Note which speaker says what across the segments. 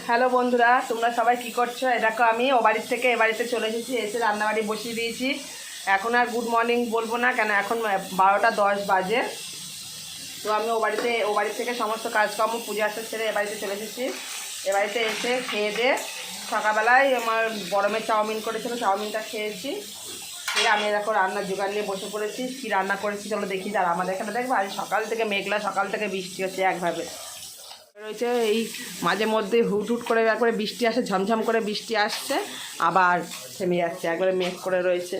Speaker 1: Hello বন্ধুরা, তোমরা সবাই কি করছো? দেখো আমি ও বাড়ির থেকে এ বাড়িতে চলে এসেছি, এসে রান্নাবাড়ি বসিয়ে দিয়েছি। এখন আর গুড মর্নিং বলবো না, কেন এখন 12টা 10 বাজে। তো আমি ও বাড়ি থেকে সমস্ত কাজকর্ম পূজা আসতে ছেড়ে এ বাড়িতে চলে এসেছি। এ বাড়িতে এসে খেয়ে দিয়ে সকালবেলায় আমার বড় মেয়ে চাউমিন করেছিল, চাউমিনটা খেয়েছি। ফিরে আমি দেখো রান্নার জোগাড় নিয়ে বসে পড়েছি। কী রান্না করেছি চলো দেখি। আর আমাদের এখানে দেখবো আজ সকাল থেকে মেঘলা, সকাল থেকে বৃষ্টি হচ্ছে একভাবে রয়েছে। এই মাঝে মধ্যে হুট হুট করে একবারে বৃষ্টি আসে, ঝমঝম করে বৃষ্টি আসছে, আবার থেমে যাচ্ছে, একবারে মেঘ করে রয়েছে।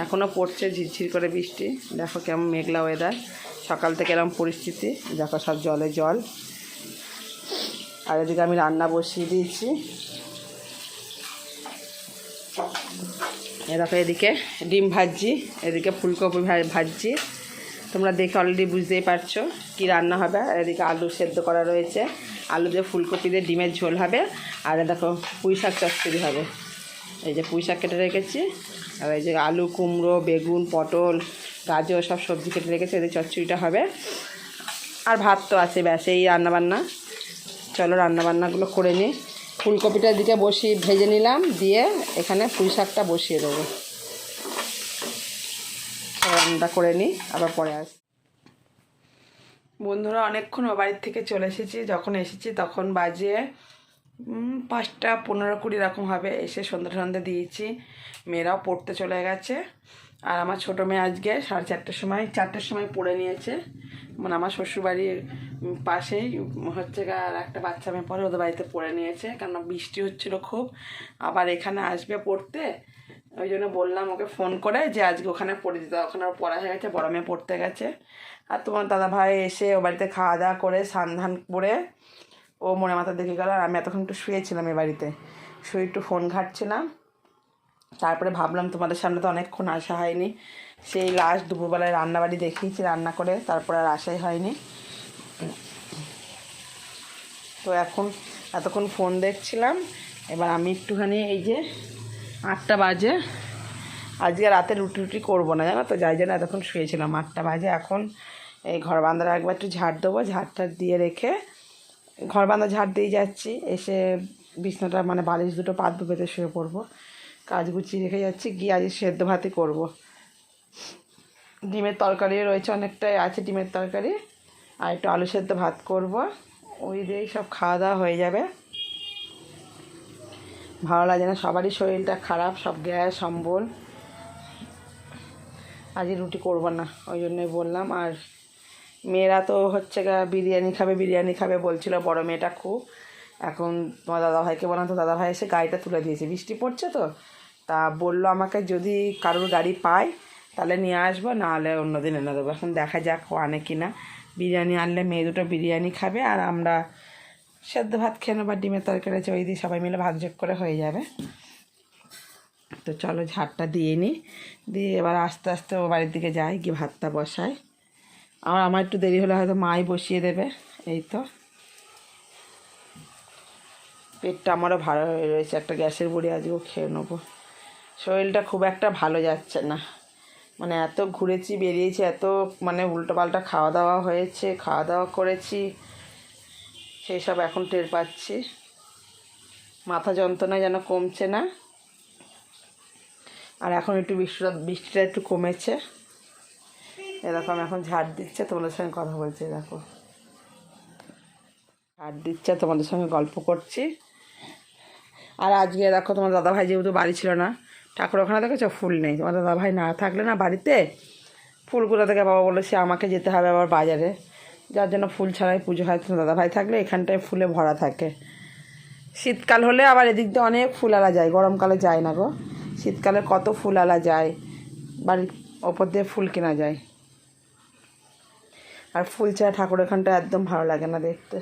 Speaker 1: এখনও পড়ছে ঝিরঝির করে বৃষ্টি। দেখো কেমন মেঘলা ওয়েদার, সকাল থেকে এরকম পরিস্থিতি। দেখো সব জলে জল। আর এদিকে আমি রান্না বসিয়ে দিয়েছি। দেখো এদিকে ডিম ভাজছি, এদিকে ফুলকপি ভাজছি। তোমরা দেখে অলরেডি বুঝতেই পারছো কি রান্না হবে। আর এদিকে আলু সেদ্ধ করা রয়েছে, আলু দিয়ে ফুলকপি দিয়ে ডিমের ঝোল হবে। আর দেখো পুঁই শাক চচ্চড়ি হবে। এই যে পুঁই শাক কেটে রেখেছি, আর এই যে আলু, কুমড়ো, বেগুন, পটল, গাজর সব সবজি কেটে রেখেছি। এদিকে চচ্চড়িটা হবে, আর ভাত তো আছে। ব্যাস এই রান্নাবান্না। চলো রান্নাবান্নাগুলো করে নিই। ফুলকপিটা এদিকে ভেজে নিলাম, দিয়ে এখানে পুঁই শাকটা বসিয়ে দেবো। রান্নাটা করে নিই, আবার পরে আসি। বন্ধুরা অনেকক্ষণ ও বাড়ির থেকে চলে এসেছি। যখন এসেছি তখন বাজে 5টা 15-20 এরকম হবে। এসে সন্ধ্যা দিয়েছি, মেয়েরাও পড়তে চলে গেছে। আর আমার ছোটো মেয়ে আজকে 4টার সময় পড়ে নিয়েছে। মানে আমার শ্বশুরবাড়ির পাশেই হচ্ছে আর একটা বাচ্চা মেয়ে পড়ে, ওদের বাড়িতে পড়ে নিয়েছে, কেননা বৃষ্টি হচ্ছিলো খুব। আবার এখানে আসবে পড়তে, ওই জন্য বললাম ওকে ফোন করে যে আজকে ওখানে পড়ে দিতে। ওখানে ওর পড়া হয়ে গেছে, বড় মেয়ে পড়তে গেছে। আর তোমার দাদাভাই এসে ও বাড়িতে খাওয়া দাওয়া করে স্নান করে ও মনে মাথা দেখে গেল। আর আমি এতক্ষণ একটু শুয়েছিলাম এ বাড়িতে, শুয়ে একটু ফোন ঘাঁটছিলাম। তারপরে ভাবলাম তোমাদের সামনে তো অনেকক্ষণ আসা হয়নি, সেই লাস্ট দুপুরবেলায় রান্নাবাড়ি দেখিয়েছি, রান্না করে তারপর আর আসাই হয়নি। তো এতক্ষণ ফোন দেখছিলাম। এবার আমি একটুখানি এই যে 8টা বাজে, আজকে রাতে রুটি করবো না জানো তো, যাই জন্য এতক্ষণ শুয়েছিলাম। 8টা বাজে, এখন এই ঘর বান্ধার একবার একটু ঝাড় দেবো, ঝাড়টা দিয়ে রেখে ঘর বান্ধা ঝাড় দিয়ে যাচ্ছি। এসে বিছনাটা মানে বালিশ দুটো পাতবো, পেতে শুয়ে পড়বো। কাজ গুছিয়ে রেখে যাচ্ছি, গিয়ে আজ সেদ্ধ ভাতই করবো। ডিমের তরকারি রয়েছে, অনেকটাই আছে ডিমের তরকারি, আর একটু আলু সেদ্ধ ভাত করব। ওই দিয়েই সব খাওয়া দাওয়া হয়ে যাবে। ভালো লাগে না, সবারই শরীরটা খারাপ, সব গ্যাস অম্বল। আজকে রুটি করবো না, ওই জন্যই বললাম। আর মেয়েরা তো হচ্ছে বিরিয়ানি খাবে বলছিল, বড় মেয়েটা খুব। এখন তোমার দাদাভাইকে বললাম, তো দাদাভাই এসে গাড়িটা তুলে দিয়েছে, বৃষ্টি পড়ছে তো। তা বললো আমাকে যদি কারোর গাড়ি পায় তাহলে নিয়ে আসবো, নাহলে অন্যদিন এনে দেবো। এখন দেখা যাক ও আনে কি না। বিরিয়ানি আনলে মেয়ে দুটো বিরিয়ানি খাবে, আর আমরা সেদ্ধ ভাত খেয়ে নেবো। ডিমের তরকারি আছে, ওই দিয়ে সবাই মিলে ভাগযোগ করে হয়ে যাবে। তো চলো ঝাড়টা দিয়ে নিই, দিয়ে এবার আস্তে আস্তে ও বাড়ির দিকে যাই, গিয়ে ভাতটা বসাই। আমার একটু দেরি হলে হয়তো মাই বসিয়ে দেবে। এই তো পেটটা আমারও ভালো হয়ে রয়েছে, একটা গ্যাসের বড়ি আজকেও খেয়ে নেবো। শরীরটা খুব একটা ভালো যাচ্ছে না, মানে এত ঘুরেছি বেরিয়েছি, এত মানে উল্টোপাল্টা খাওয়া দাওয়া হয়েছে, খাওয়া দাওয়া করেছি, সেই সব এখন টের পাচ্ছি। মাথা যন্ত্রণা যেন কমছে না। আর এখন একটু বৃষ্টিটা একটু কমেছে। এরকম এখন ঝাড় দিচ্ছে, তোমাদের সঙ্গে কথা বলছি। দেখো ঝাড় দিচ্ছে, তোমাদের সঙ্গে গল্প করছি। আর আজকে দেখো তোমার দাদাভাই যেহেতু বাড়ি ছিল না, ঠাকুর ওখানে দেখেছো ফুল নেই। তোমার দাদাভাই না থাকলে না বাড়িতে, ফুলগুলো থেকে বাবা বলেছে আমাকে যেতে হবে আবার বাজারে, যার জন্য ফুল ছাড়াই পুজো হয়। তোমার দাদাভাই থাকলে এখানটায় ফুলে ভরা থাকে। শীতকাল হলে আবার এদিক দিয়ে অনেক ফুল আলা যায়, গরমকালে যায় না গো। শীতকালে কত ফুল আলা যায়, বাড়ির ওপর দিয়ে ফুল কেনা যায়। আর ফুল ছাড়া ঠাকুর এখানটা একদম ভালো লাগে না দেখতে।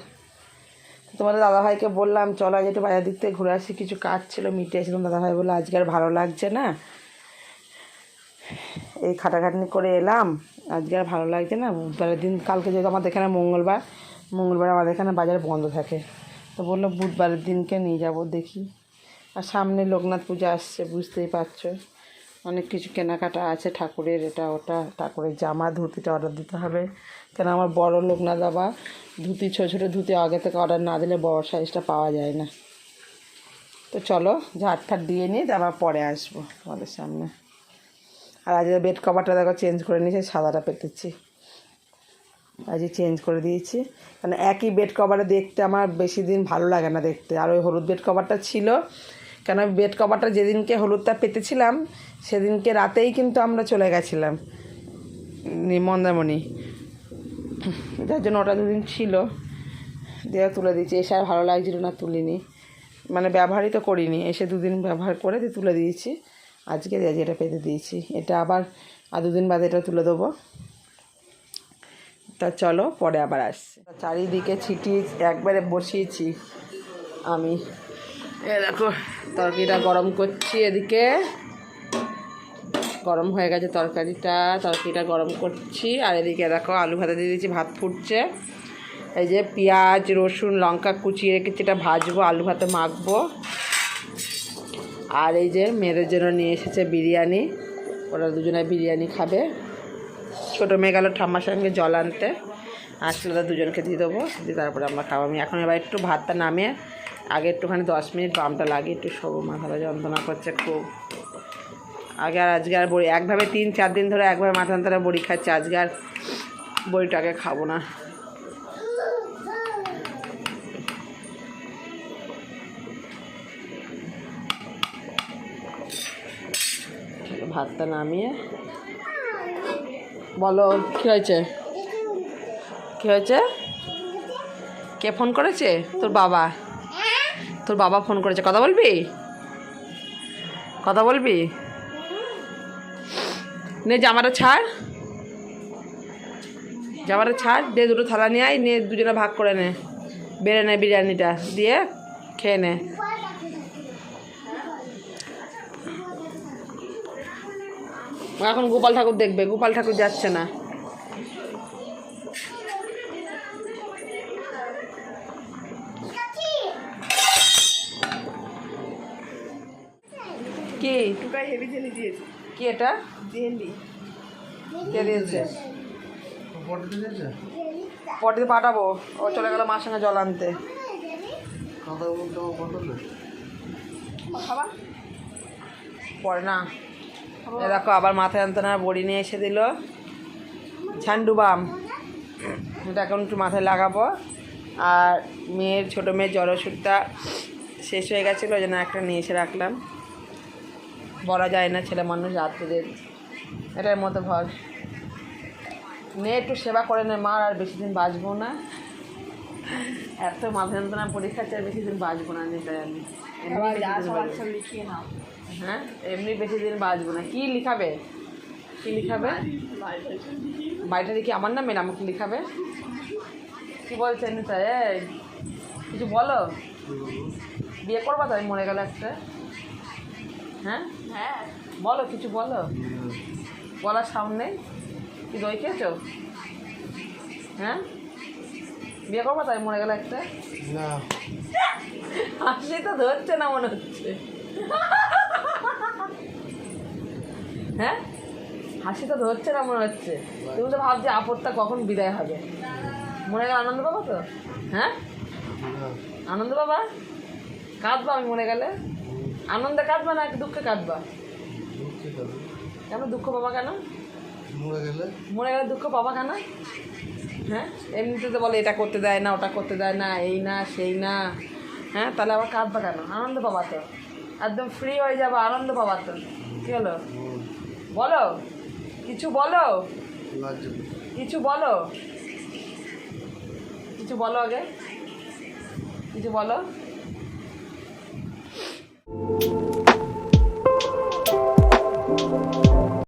Speaker 1: তোমাদের দাদাভাইকে বললাম চলো আজ একটু বাজার দিক থেকে ঘুরে আসি, কিছু কাজ ছিল মিটিয়েছিলাম। দাদাভাই বললো আজকে আর ভালো লাগছে না, এই খাটাখাটনি করে এলাম, আজকে আর ভালো লাগছে না। বুধবারের দিন, কালকে যেহেতু আমাদের এখানে মঙ্গলবার আমাদের এখানে বাজার বন্ধ থাকে, তো বললো বুধবারের দিনকে নিয়ে যাব দেখি। আর সামনে লোকনাথ পূজা আসছে, বুঝতেই পারছো, অনেক কিছু কেনাকাটা আছে ঠাকুরের, এটা ওটা, তারপরে জামা ধুতিটা অর্ডার দিতে হবে, কেন আমার বড় লোক না দাবা, ধুতি ছোটো ছোটো ধুতি আগে থেকে অর্ডার না দিলে বড় সাইজটা পাওয়া যায় না। তো চলো ঝাড় দিয়ে নিই, তারপর পরে আসবো তোমাদের সামনে। আর আজ বেড কভারটা দেখো চেঞ্জ করে নিয়েছি, সাদাটা পেতেছি, আজকে চেঞ্জ করে দিয়েছি, কারণ একই বেড কভারে দেখতে আমার বেশি দিন ভালো লাগে না দেখতে। আর ওই হলুদ বেড কভারটা ছিল, কেন বেড কভারটা যেদিনকে হলুদটা পেতেছিলাম সেদিনকে রাতেই কিন্তু আমরা চলে গেছিলাম মন্দারমণি, যার জন্য ওটা দুদিন ছিল, দিয়ে তুলে দিয়েছি। এসে আর ভালো লাগছিল না, তুলিনি, মানে ব্যবহারই তো করিনি, এসে দুদিন ব্যবহার করে দিয়ে তুলে দিয়েছি। আজকে এটা পেতে দিয়েছি, এটা আবার আর দুদিন বাদে এটা তুলে দেবো। তা চলো পরে আবার আসছি। চারিদিকে ছিটিয়ে একবারে বসিয়েছি আমি, দেখো তরকারিটা গরম করছি, এদিকে গরম হয়ে গেছে তরকারিটা গরম করছি। আর এদিকে দেখো আলু ভাজা দিয়ে দিয়েছি, ভাত ফুটছে। এই যে পেঁয়াজ রসুন লঙ্কা কুচিয়ে রেখেছি, এটা ভাজবো, আলু ভাতে মাখবো। আর এই যে মেয়েদের জন্য নিয়ে এসেছে বিরিয়ানি, ওরা দুজনে বিরিয়ানি খাবে। ছোটো মেয়ে গেল ঠাম্মার সঙ্গে জল আনতে, আসলে ওদের দুজনকে দিয়ে দেবো, দিয়ে তারপরে আমরা খাবো। আমি এখন এবার একটু ভাতটা নামিয়ে আগে একটুখানি 10 মিনিট বামটা লাগিয়ে একটু শোবো, মাথাটা যন্ত্রণা করছে খুব। আগে আর আজকে আর বড়ি একভাবে 3-4 দিন ধরে একভাবে মাথা যন্ত্রণা বড়ি খাচ্ছে, আজকে আর বড়িটাকে খাবো না। ভাতটা নামিয়ে বলো কী হয়েছে, কী হয়েছে, কে ফোন করেছে? তোর বাবা ফোন করেছে, কথা বলবি নে, জামাটা ছাড় দে, দুটো থালা নিয়ে আয়, নিয়ে দুজনে ভাগ করে নে, বেড়ে নে বিরিয়ানিটা দিয়ে খেয়ে নে। এখন গোপাল ঠাকুর দেখবে, গোপাল ঠাকুর যাচ্ছে না। কি কি এটা কে দিয়েছে? পটিতে পাঠাবো, ও চলে গেল মার সঙ্গে জল আনতে। পরে না, এ দেখো আবার মাথায় যন্ত্রণার বড়ি নিয়ে এসে দিল, ঝান্ডু বাম, এটা এখন একটু মাথায় লাগাবো। আর ছোটো মেয়ের জ্বর ওষুধটা শেষ হয়ে গেছিলো, ওই জন্য একটা নিয়ে এসে রাখলাম, বলা যায় না ছেলে মানুষ রাত্রিদের, এটার মতো ভর মেয়ে একটু সেবা করে নে মার, আর বেশি দিন বাঁচবো না, এত মাথা যন্ত্রণা পরীক্ষাচ্ছে, আর বেশি দিন বাঁচবো না, এটাই আমি লিখিয়ে নাও। হ্যাঁ এমনি বেশি দিন বাঁচবো না। কি লিখাবে বাড়িটা দেখি আমার নামে, আমাকে লিখাবে? কি বলছেন নিতা? এই কিছু বলো, বিয়ে করবা তো আমি মরে গেল একটা? হ্যাঁ বলো, কিছু বলো, বলার সামনে কি দই খেয়েছো? হ্যাঁ বিয়ে করবা তো আমি মরে গেল একটা? হাসি তো ধরছে না মনে হচ্ছে, হ্যাঁ হাসি তো ধরছে না মনে হচ্ছে। তুমি তো ভাবছি আপদটা কখন বিদায় হবে, মরে গেলে আনন্দ পাবো তো? হ্যাঁ আনন্দ পাবা, কাঁদবা আমি মরে গেলে? আনন্দে কাঁদবা না দুঃখে কাঁদবা? কেন দুঃখ পাবা কেন? মরে গেলে দুঃখ পাবা কেন? হ্যাঁ এমনিতে তো বলে এটা করতে দেয় না, ওটা করতে দেয় না, এই না সেই না, হ্যাঁ তাহলে আবার কাঁদবা কেন? আনন্দ পাবা তো, একদম ফ্রি হয়ে যাবে, আনন্দ পাবা তো। কী হলো বলো, কিছু বলো, কিছু বলো আগে, কিছু বলো।